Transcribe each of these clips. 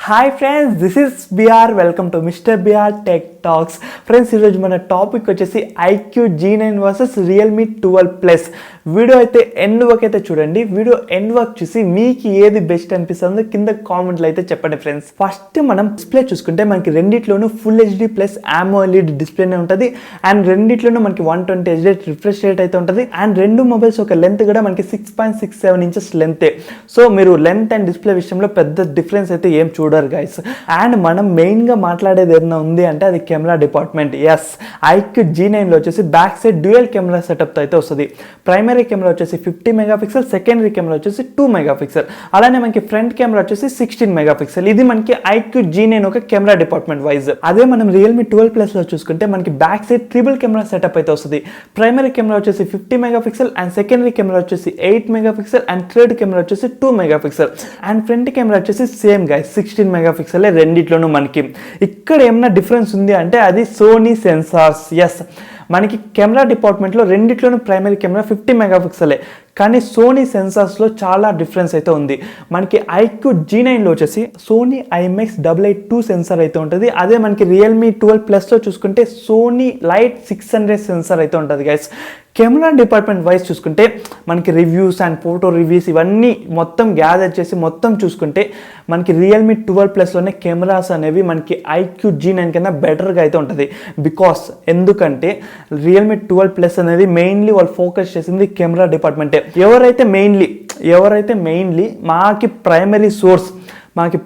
Hi friends, this is BR. Welcome to mister BR tech talks. Friends, ఈరోజు మన topic వచ్చేసి iQOO G9 versus Realme 12 video అయితే ఎండ్ వర్క్ అయితే చూడండి. వీడియో ఎండ్ వర్క్ చూసి మీకు ఏది బెస్ట్ అనిపిస్తుందో కింద కామెంట్లో అయితే చెప్పండి ఫ్రెండ్స్. ఫస్ట్ మనం డిస్ప్లే చూసుకుంటే మనకి రెండిట్లోనూ ఫుల్ హెచ్డి ప్లస్ AMOLED డిస్ప్లేనే ఉంటుంది. అండ్ రెండిట్లోనూ మనకి 120 Hz రిఫ్రెష్ రేట్ అయితే ఉంటుంది. అండ్ రెండు మొబైల్స్ ఒక లెంత్ కూడా మనకి 6.67 ఇంచెస్ లెంతే. సో మీరు లెంత్ అండ్ డిస్ప్లే విషయంలో పెద్ద డిఫరెన్స్ అయితే ఏం చూడరు గైస్. అండ్ మనం మెయిన్గా మాట్లాడేది ఏదైనా ఉంది అంటే అది కెమెరా డిపార్ట్మెంట్. ఎస్, ఐక్యూ G9లో వచ్చేసి బ్యాక్ సైడ్ డ్యూయల్ కెమెరా సెటప్తో అయితే వస్తుంది. ప్రైమరీ కెమెరా వచ్చేసి 50 మెగాపిక్సెల్, సెకండరీ కెమెరా వచ్చేసి 2 మెగాపిక్సెల్, అలానే మనకి ఫ్రంట్ కెమెరా వచ్చేసి 16 మెగాపిక్సెల్. ఇది మనకి ఐక్యూ G9 ఒక కెమెరా డిపార్ట్మెంట్ వైజ్. అదే మనం రియల్మీ 12 లో చూసుకుంటే మనకి back side triple camera setup అయితే వస్తుంది. ప్రైమరీ కెమెరా వచ్చేసి 50 మెగాపిక్సెల్ అండ్ సెకండరీ కెమెరా వచ్చేసి 8 మెగాపిక్సెల్ అండ్ థర్డ్ కెమెరా వచ్చేసి 2 మెగాపిక్సెల్ అండ్ ఫ్రంట్ కెమెరా వచ్చేసి సేమ్ గైస్ 16 మెగాపిక్సెల్. రెండిట్లోనూ మనకి ఇక్కడ ఏమైనా డిఫరెన్స్ ఉంది అంటే అది సోనీ సెన్సార్స్. ఎస్, మనకి కెమెరా డిపార్ట్మెంట్లో రెండిట్లోనూ ప్రైమరీ కెమెరా 50 మెగాపిక్సెలే, కానీ సోనీ సెన్సార్స్లో చాలా డిఫరెన్స్ అయితే ఉంది. మనకి ఐక్యూ G9లో వచ్చేసి సోనీ IMX882 సెన్సార్ అయితే ఉంటుంది. అదే మనకి రియల్మీ 12 చూసుకుంటే సోనీ లైట్ 600 సెన్సార్ అయితే ఉంటుంది గైస్. కెమెరా డిపార్ట్మెంట్ వైజ్ చూసుకుంటే మనకి రివ్యూస్ అండ్ ఫోటో రివ్యూస్ ఇవన్నీ మొత్తం గ్యాదర్ చేసి మొత్తం చూసుకుంటే మనకి రియల్మీ 12లోనే కెమెరాస్ అనేవి మనకి ఐక్యూ G9 కన్నా బెటర్గా అయితే ఉంటుంది. బికాస్ ఎందుకంటే రియల్మీ 12 అనేది మెయిన్లీ వాళ్ళు ఫోకస్ చేసింది కెమెరా డిపార్ట్మెంటే. ఎవరైతే మెయిన్లీ మాకి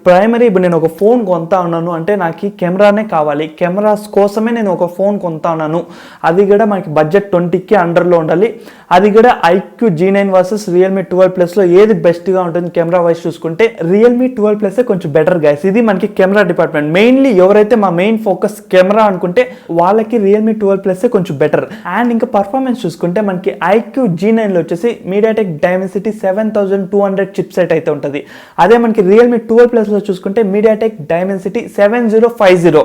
ప్రైమరీ ఇప్పుడు నేను ఒక ఫోన్ కొంటా ఉన్నాను అంటే నాకు కెమెరానే కావాలి, కెమెరాస్ కోసమే నేను ఒక ఫోన్ కొంటా ఉన్నాను, అది కూడా మనకి బడ్జెట్ 20కి అండర్లో ఉండాలి. అది కూడా ఐక్యూ G9 వర్సెస్ రియల్మీ 12లో ఏది బెస్ట్గా ఉంటుంది కెమెరా వైజ్ చూసుకుంటే రియల్మీ 12 కొంచెం బెటర్ గైస్. ఇది మనకి కెమెరా డిపార్ట్మెంట్. మెయిన్లీ ఎవరైతే మా మెయిన్ ఫోకస్ కెమెరా అనుకుంటే వాళ్ళకి రియల్మీ 12 కొంచెం బెటర్. అండ్ ఇంకా పర్ఫార్మెన్స్ చూసుకుంటే మనకి ఐక్యూ G9లో వచ్చేసి MediaTek Dimensity 7200 చిప్ సెట్ అయితే ఉంటుంది. అదే మనకి రియల్మీ 12లో చూసుకుంటే MediaTek Dimensity 7050.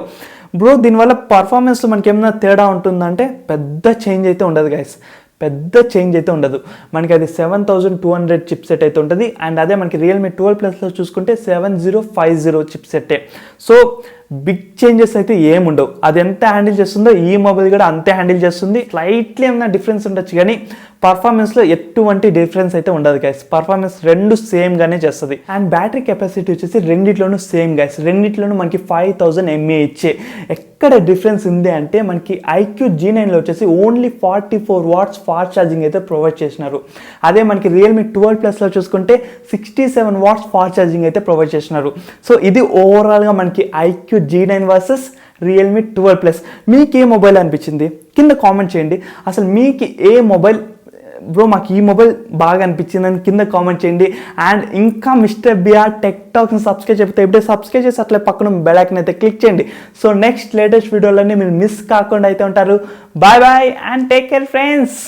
బ్రో, దీనివల్ల పర్ఫార్మెన్స్ మనకి ఏమైనా తేడా ఉంటుందంటే పెద్ద చేంజ్ అయితే ఉండదు గైస్, మనకి అది 7200 చిప్ సెట్ అయితే ఉంటుంది. అండ్ అదే మనకి రియల్మీ 12లో చూసుకుంటే 7050 చిప్ సెట్టే. సో బిగ్ చేంజెస్ అయితే ఏముండవు. అది ఎంత హ్యాండిల్ చేస్తుందో ఈ మొబైల్ కూడా అంతే హ్యాండిల్ చేస్తుంది. స్లైట్లీ ఏమైనా డిఫరెన్స్ ఉండొచ్చు కానీ పర్ఫార్మెన్స్లో ఎటువంటి డిఫరెన్స్ అయితే ఉండదు గైస్. పర్ఫార్మెన్స్ రెండు సేమ్గానే చేస్తుంది. అండ్ బ్యాటరీ కెపాసిటీ వచ్చేసి రెండిట్లోనూ సేమ్ గైస్. రెండిట్లోనూ మనకి 5000 mAh. ఎక్కడ డిఫరెన్స్ ఉంది అంటే మనకి ఐక్యూ G9లో వచ్చేసి ఓన్లీ 44 వాట్స్ ఫాస్ట్ ఛార్జింగ్ అయితే ప్రొవైడ్ చేసినారు. అదే మనకి రియల్మీ 12లో చూసుకుంటే 67 వాట్స్ ఫాస్ట్ ఛార్జింగ్ అయితే ప్రొవైడ్ చేసినారు. సో ఇది ఓవరాల్గా మనకి ఐక్యూ G9 వర్సెస్ రియల్మీ 12. మీకు ఏ మొబైల్ అనిపించింది కింద కామెంట్ చేయండి. అసలు మీకు ఏ మొబైల్ బ్రో మాకు ఈ మొబైల్ బాగా అనిపించిందని కింద కామెంట్ చేయండి. అండ్ ఇంకా మిస్టర్ బిఆర్ టెక్ టాక్స్ని సబ్స్క్రైబ్ చెప్తే ఇప్పుడే సబ్స్క్రైబ్ చేసి అట్లే పక్కన బెల్ ఐకాన్ అయితే క్లిక్ చేయండి. సో నెక్స్ట్ లేటెస్ట్ వీడియోలన్నీ మీరు మిస్ కాకుండా అయితే ఉంటారు. Bye bye and take care friends.